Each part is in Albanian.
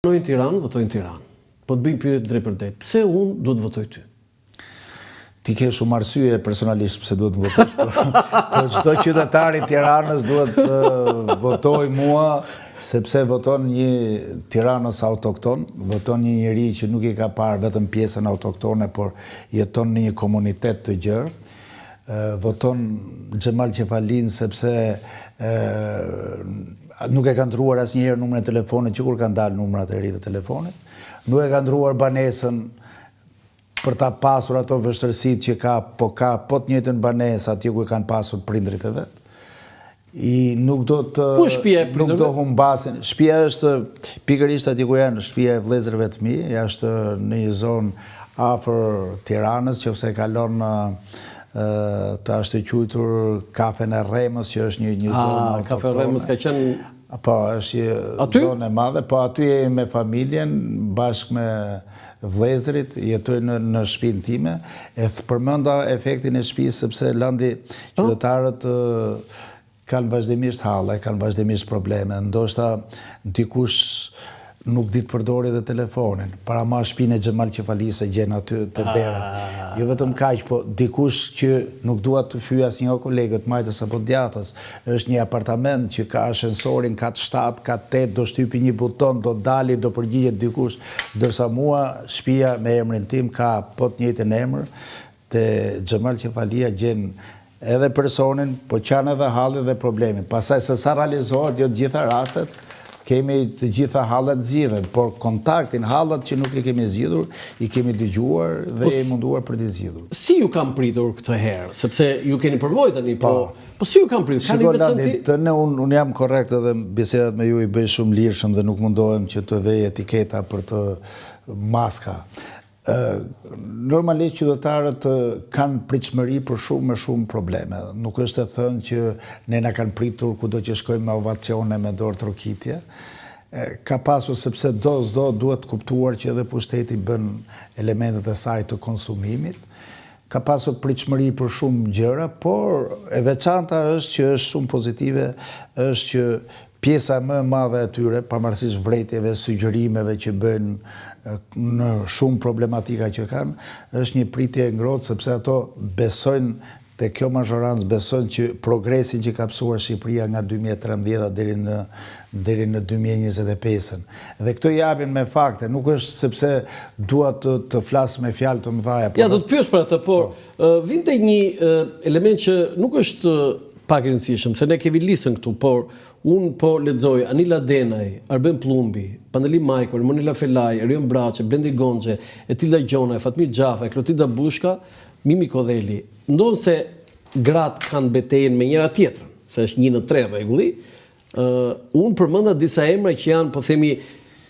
votojnë Tiranë. Po të bëjmë pyetje drejt për drejt. Pse unë duhet votoj ty? Ti ke shumë arsye personalisht pse duhet votosh, por çdo qytetar i Tiranës duhet të votoj mua, sepse voton një Tiranës autokton, voton një njeri që nuk i ka parë vetëm pjesën autoktone, por jeton në një komunitet të gjerë. Voton Xhemal Qefalin sepse nuk e ka ndruar asnjëherë numrin e telefonit që kur kanë dalë numrat e ri të telefonit. Nuk e ka ndruar banesën për ta pasur ato vështërsitë që ka të njëjtën banesë aty ku kanë pasur prindrit e vet. Nuk do humbasin. Shtëpia është pikërisht aty ku janë, shtëpia e vëllezërve të mi, është në një zonë afër Tiranës, nëse kalon të ashtë quajtur Kafen e Remës, që është një zonë autoktone. Kafe Remës ka qenë... Po, është një zonë e madhe, po aty e me familjen, bashkë me vëllezërit, jetoj në shtëpinë time, e përmenda efektin e shtëpisë, sepse landi qytetarët kanë vazhdimisht halla, kanë vazhdimisht probleme, ndoshta dikush nuk ditë përdori dhe telefonin. Para ma shpinë e Xhemal Qefalisë e gjenë aty të dera. Jo vetëm kaq, po dikush që nuk duat të fyë asnjë kolegët majtës apo djatës, është një apartament që ka ashensorin, ka 7, ka 8, do shtypi një buton, do dali, do përgjigjet dikush, ndërsa mua shtëpia me emrin tim ka po të njëjtin emër, te Xhemal Qefalia gjen edhe personin, po kanë edhe hallin dhe problemin. Pastaj se sa realizohet, jo të gjitha rastet, kemi të gjitha hallat zgjidhen, por kontaktin, hallat që nuk i kemi zgjidhur, i kemi dëgjuar dhe i munduar për të zgjidhur. Si ju kam pritur këtë herë? Sepse ju keni përvojë tani, po si ju kam pritur? Unë jam korrekt edhe bisedat me ju i bëj shumë lirshëm dhe nuk mundohem që të vej etiketa për të maska. Normalisht qytetarët kanë pritshmëri për shumë probleme. Nuk është të thënë që ne na kanë pritur kudo që shkojmë me ovacione me dorë trokitje. Ka pasur sepse do duhet kuptuar që edhe pushteti bën elementet e saj të konsumimit. Ka pasur pritshmëri për shumë gjëra, por e veçanta është që është shumë pozitive, është që pjesa më e madhe e tyre, pavarësisht vërejtjeve, sugjerimeve që bëjnë në shumë problematika që kanë, është një pritje ngrohtë sepse ato besojnë te kjo mazhorancë, besojnë që progresin që ka pësuar Shqipëria nga 2013 deri në 2025. Dhe këto japin me fakte, nuk është sepse dua të flas me fjalë të mëdha. Ja, do të pyes për atë, por vinte një element që nuk është pak i rëndësishëm, se ne kemi listën këtu, por unë po lexoj Anila Denaj, Arben Plumbi, Pandeli Majkor, Monila Felaj, Erion Braçe, Blendi Gonxhe, Etilda Gjona, Fatmir Xhafa, Klotida Bushka, Mimi Kodheli. Ndonë se gratë kanë betejën me njëra tjetrën, se është 1-3 rregulli. Unë përmenda disa emra që janë, po themi,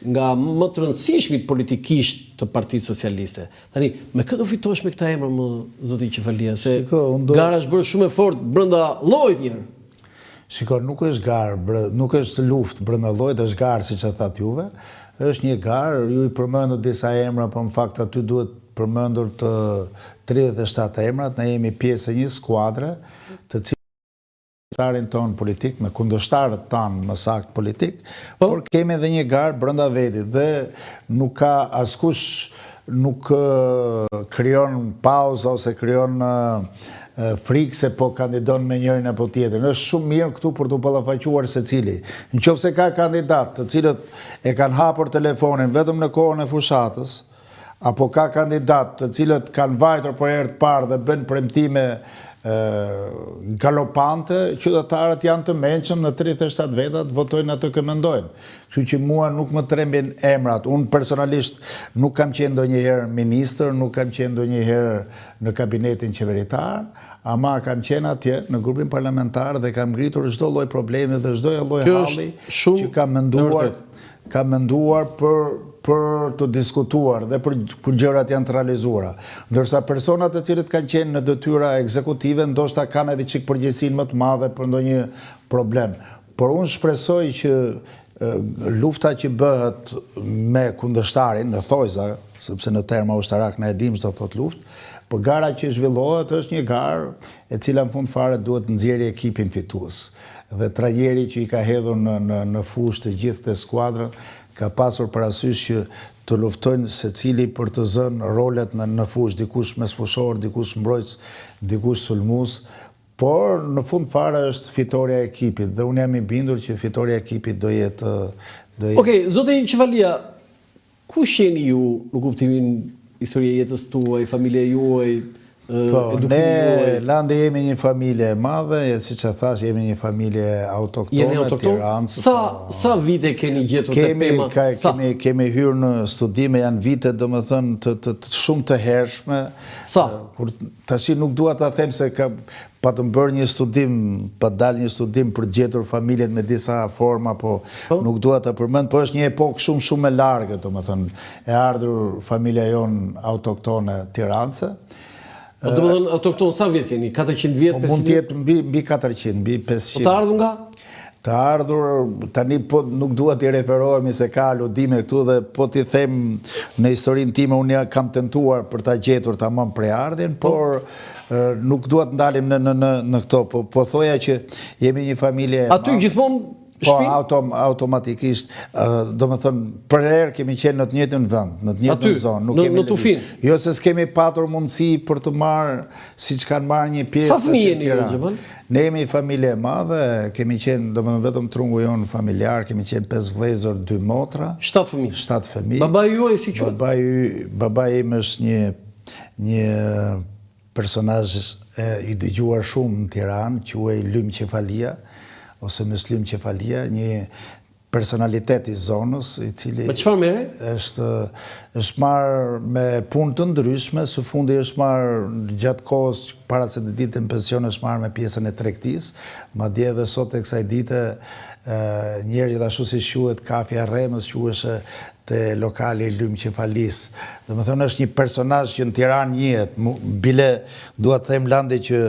nga më të rëndësishmit politikisht të Partisë Socialiste. Tani, me këtë do fitosh me këta emra, më zoti Qefalia, se gara është bërë shumë e fortë brenda llojit njërë. Shiko, nuk është garë, nuk është luftë brenda llojit, është garë, siç e thatë juve. Është një garë, ju i përmendur disa emra, po në fakt aty duhet përmendur të 37 emrat. Ne jemi pjesë e një skuadre, të cilën tonë politik, me kundërshtarët tanë më sakt politik, por kemi edhe një garë brenda vetit dhe nuk ka askush nuk krijon pauza ose krijon frikë se po kandidon me njërin apo tjetrin. Është shumë mirë këtu për të ballafaquar secili. Nëse ka kandidat të cilët e kanë hapur telefonin vetëm në kohën e fushatës, apo ka kandidat të cilët kanë vajtur për herë të parë dhe bën premtime galopante, qytetarët janë të mençëm në 37 vetat votojnë atë që mendojnë. Kështu që mua nuk më trembin emrat. Unë personalisht nuk kam qenë ndonjëherë ministër, nuk kam qenë ndonjëherë në kabinetin qeveritar, ama kam qenë atje në grupin parlamentar dhe kam ngritur çdo lloj problemi dhe çdo lloj halli që kam menduar për të diskutuar dhe për gjërat janë të realizuara. Ndërsa personat të cilët kanë qenë në detyra ekzekutive ndoshta kanë edhe çik përgjegjësinë më të madhe për ndonjë problem. Por unë shpresoj që lufta që bëhet me kundërshtarin në thojza, sepse në terma ushtarak në edhim çdo thot luftë, por gara që zhvillohet është një garë e cila në fund fare duhet nxjerrë ekipin fitues. Dhe trajneri që i ka hedhur në fushë të gjithë të skuadrën ka pasur parasysh që të luftojnë secili për të zënë rolet në fushë, dikush mesfushor, dikush mbrojtës, dikush sulmues. Por në fund fare është fitoria e ekipit dhe unë jam i bindur që fitoria e ekipit do jetë. Okej, zote Qefalia, kush jeni ju në kuptimin historie jetës tuaj, familje juaj, edukimi juaj? Ne Landi jemi një familje e madhe, siç e thash, jemi një familje autoktone, tirancë. Sa vite keni gjetur te pema? Kemi hyrë në studime, janë vite domethënë të shumë të hershme. Sa? Tash nuk dua ta them se pa të bërë një studim, pa dalë një studim për gjetur familjet me disa forma, po nuk dua ta përmend, po është një epokë shumë e largët, domethënë, e ardhur familja jonë autoktone tirancë. Domethënë autokton sa vjet keni? 400 vjet, 500? Mund të jetë mbi 400, mbi 500. Të ardhur nga? Të ardhur, tani po nuk dua t'i referohemi se ka aludime këtu dhe po t'i them në historinë time unë kam tentuar për ta gjetur tamam preardhjen, por nuk dua të ndalim në këto, po thoja që jemi një familje. Aty gjithmonë po automatikisht, do më thënë, për herë kemi qenë në të njëjtën vend, në të njëjtën zonë. Në Tufin? Jo se s'kemi patur mundësi për të marrë, si që kanë marrë një pjesë. Sa fëmijë jeni ju? Ne jemi familje e madhe, kemi qenë, do më thënë, vetëm trungu jonë familjar, kemi qenë 5 vëllezër, 2 motra. 7 fëmijë? 7 fëmijë. Babai juaj si quhet? Babai im është një personazh i dëgjuar shumë në Tiranë, quhej Lym Qefalia, ose Muslim Qefalia, një personalitet i zonës, i cili... Me çfarë merre? është marrë me punë të ndryshme, së fundi është marrë gjatë kohës, para se të ditë në pension, është marrë me pjesën e tregtisë, madje edhe sot e kësaj dite, njerë gjithashtu si quhet Kafja Remës, quheshe te lokali Lym Qefalis. Do më thënë është një personazh që në Tiranë njihet, bile dua të them Landi që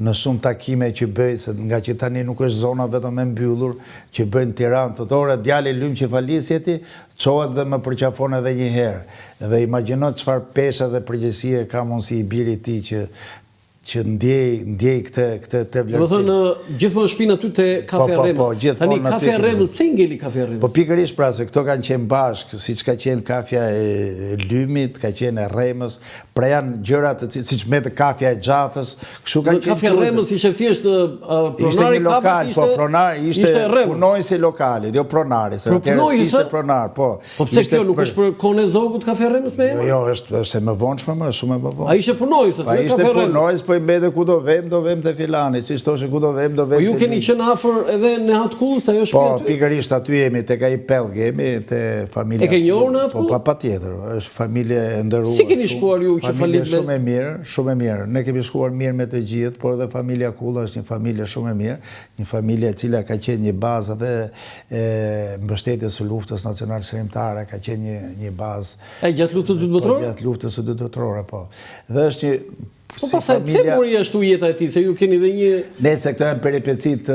në shumë takime që bëj, se nga që tani nuk është zona vetëm e mbyllur, që bëjnë Tiranë, thotë ore djali Lym Qefalis jeti, çohet dhe më përqafon edhe një herë. Dhe imagjino çfarë peshe dhe përgjegjësie ka mundsi i biri i tij që ndjej këtë vlerësim. Do të thënë gjithmonë shpinë aty te Kafe Remës. Po, gjithmonë aty. Tani Kafe Remës, pse ngeli Kafe Remës? Po pikërisht pra se këto kanë qenë bashkë, siç ka qenë Kafja e Lymit, ka qenë e Remës, pra janë gjëra të cilët siç me Kafja e Xhafës, kështu kanë qenë. Kafe Remës ishte thjesht pronari i lokal, po pronari ishte punonjësi lokali, jo pronari, se atëherë ishte pronar, po. Po pse kjo nuk është për kohën e zogut Kafe Remës me emër? Jo, është më vonshme, më shumë më vonshme. Ai ishte punonjës, ai ishte punonjës, po i mbete ku do vëm te filani, si thoshe ku do vëm. Po ju keni qenë afër edhe në Hatkullës, ajo shpinë? Po, pikërisht aty jemi, tek ai pellg jemi, te familja. E ke njohur në Hatkull? Po, patjetër, është familje e nderuar. Si keni shkuar ju që falit me? Shumë e mirë, shumë e mirë. Ne kemi shkuar mirë me të gjithë, por edhe familja Kulla është një familje shumë e mirë, një familje e cila ka qenë një bazë edhe mbështetjes së luftës nacionale shërimtare, ka qenë një bazë. Gjatë luftës së dytë botërore? Gjatë luftës së dytë botërore, po. Dhe është një po pasaj, pse mori ashtu jeta e tij, se ju keni dhe një... Ne, se këto janë peripeci të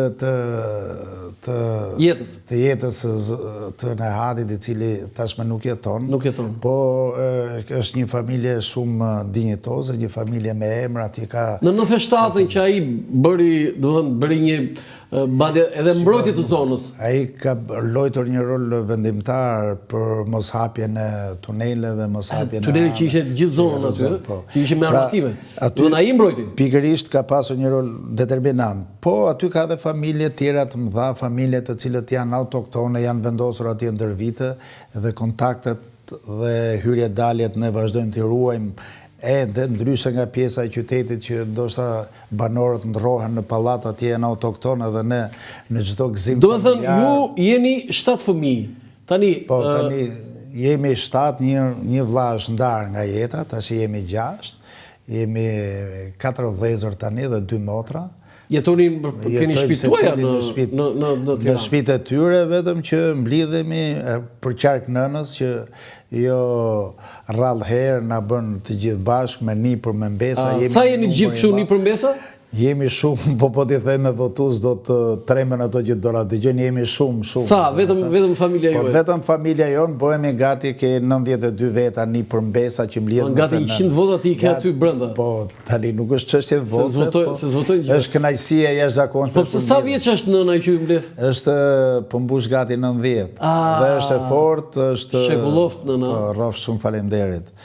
jetës të Nehadit, i cili tashme nuk jeton. Nuk jeton. Po është një familje shumë dinjitoze, një familje me emra, ti ka... Në 97-ën që ai bëri një badje edhe mbrojtje të zonës. Ai ka lojtur një rol vendimtar për moshapjen e tuneleve, moshapjen e... Tuneli që ishte gjithë zonën aty, që ishte me armative. Do na i mbrojti. Pikërisht ka pasur një rol determinant. Po aty ka edhe familje tjera të mëdha, familje të cilët janë autoktone, janë vendosur atje ndër vite dhe kontaktet dhe hyrje daljet ne vazhdojmë të ruajmë edhe ndryshe nga pjesa e qytetit që ndoshta banorët ndrohen në pallat atje janë autoktone dhe ne në çdo gëzim. Do të thënë ju jeni 7 fëmijë. Tani jemi 7, një vëlla është ndarë nga jeta, tash jemi 6. Jemi 4 vëllezër tani dhe 2 motra. Jetonin, keni shtëpi tuaja në Tiranë? Në shtëpitë e tyre, vetëm që mblidhemi për qark nënës që jo rrallë herë na bën të gjithë bashkë me nipër me mbesa. Sa jeni gjithë kështu nipër mbesa? Jemi shumë, po t'i them me votus do të tremen ato që do të gjeni, jemi shumë. Sa, vetëm familja juaj? Vetëm familja jonë, bëhemi gati ke 92 veta një përmbesa që mlidhë. Gati 100 vota ti ke aty brenda? Po, tani nuk është çështje vote, është kënaqësia jashtëzakonshme. Po sa vjeç është nëna që ju mbledh? Është përmbush gati 90. Dhe është e fortë, është... Shekulloft nëna. Po, rrofë shumë faleminderit.